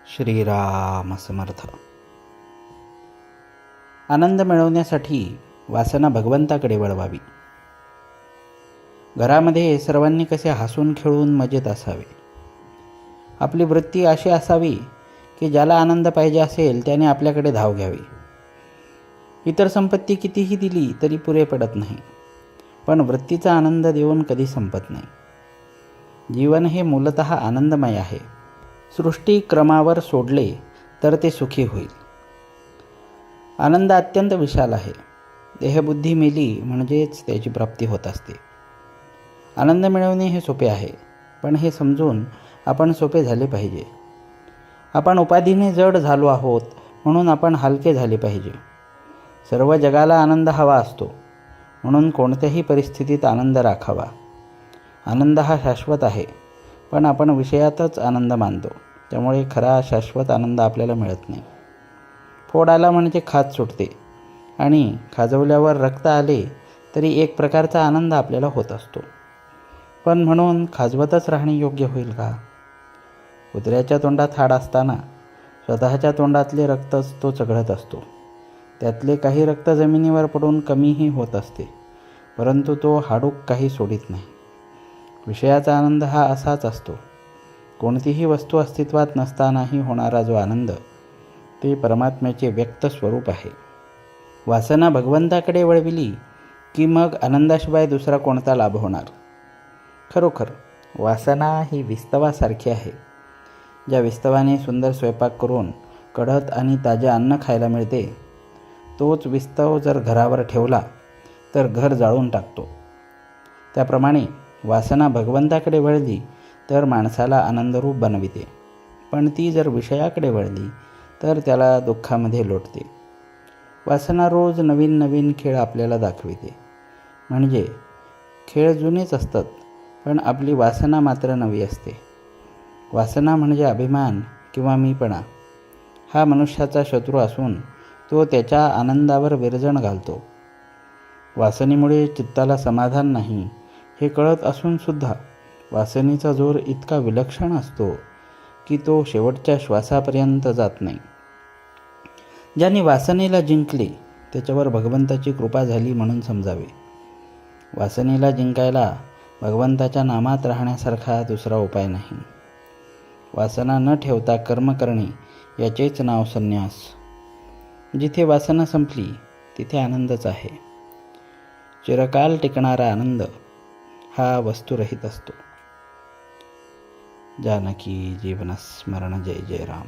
श्रीराम समर्थ. आनंद मिळवण्यासाठी वासना भगवंताकडे वळवावी. घरामध्ये सर्वांनी कसे हसून खेळून मजेत असावे. आपली वृत्ती अशी असावी की ज्याला आनंद पाहिजे असेल त्याने आपल्याकडे धाव घ्यावी. इतर संपत्ती कितीही दिली तरी पुरे पडत नाही, पण वृत्तीचा आनंद देऊन कधी संपत नाही. जीवन हे मूलतः आनंदमय आहे. सृष्टी क्रमावर सोडले तर ते सुखी होईल. आनंद अत्यंत विशाल आहे. देहबुद्धी मेली म्हणजेच त्याची प्राप्ती होत असते. आनंद मिळवणे हे सोपे आहे, पण हे समजून आपण सोपे झाले पाहिजे. आपण उपाधीने जड झालो आहोत म्हणून आपण हलके झाले पाहिजे. सर्व जगाला आनंद हवा असतो, म्हणून कोणत्याही परिस्थितीत आनंद राखावा. आनंद हा शाश्वत आहे, पण आपण विषयातच आनंद मानतो, त्यामुळे खरा शाश्वत आनंद आपल्याला मिळत नाही. फोड आला म्हणजे खाज सुटते, आणि खाजवल्यावर रक्त आले तरी एक प्रकारचा आनंद आपल्याला होत असतो. पण म्हणून खाजवतच राहणे योग्य होईल का? कुत्र्याच्या तोंडात हाड असताना स्वतःच्या तोंडातले रक्तच तो चघळत असतो. त्यातले काही रक्त जमिनीवर पडून कमीही होत असते, परंतु तो हाडूक काही सोडित नाही. विषयाचा आनंद हा असाच असतो. कोणतीही वस्तू अस्तित्वात नसतानाही होणारा जो आनंद, ते परमात्म्याचे व्यक्त स्वरूप आहे. वासना भगवंताकडे वळविली की मग आनंदाशिवाय दुसरा कोणता लाभ होणार? खरोखर वासना ही विस्तवासारखी आहे. ज्या विस्तवाने सुंदर स्वयंपाक करून कढत आणि ताजे अन्न खायला मिळते, तोच विस्तव जर घरावर ठेवला तर घर जाळून टाकतो. त्याप्रमाणे वासना भगवंताकडे वळली तर माणसाला आनंदरूप बनविते, पण ती जर विषयाकडे वळली तर त्याला दुःखामध्ये लोटते. वासना रोज नवीन नवीन खेळ आपल्याला दाखविते. म्हणजे खेळ जुनेच असतात, पण आपली वासना मात्र नवी असते. वासना म्हणजे अभिमान किंवा मीपणा. हा मनुष्याचा शत्रू असून तो त्याच्या आनंदावर विरजण घालतो. वासनेमुळे चित्ताला समाधान नाही हे कळत असूनसुद्धा वासनेचा जोर इतका विलक्षण असतो की तो शेवटच्या श्वासापर्यंत जात नाही. ज्याने वासनेला जिंकले त्याच्यावर भगवंताची कृपा झाली म्हणून समजावे. वासनेला जिंकायला भगवंताच्या नामात राहण्यासारखा दुसरा उपाय नाही. वासना न ठेवता कर्म करणे याचेच नाव संन्यास. जिथे वासना संपली तिथे आनंदच आहे. चिरकाल टिकणारा आनंद हा वस्तुरहित असतो. जानकी जीवन स्मरण. जय जय राम.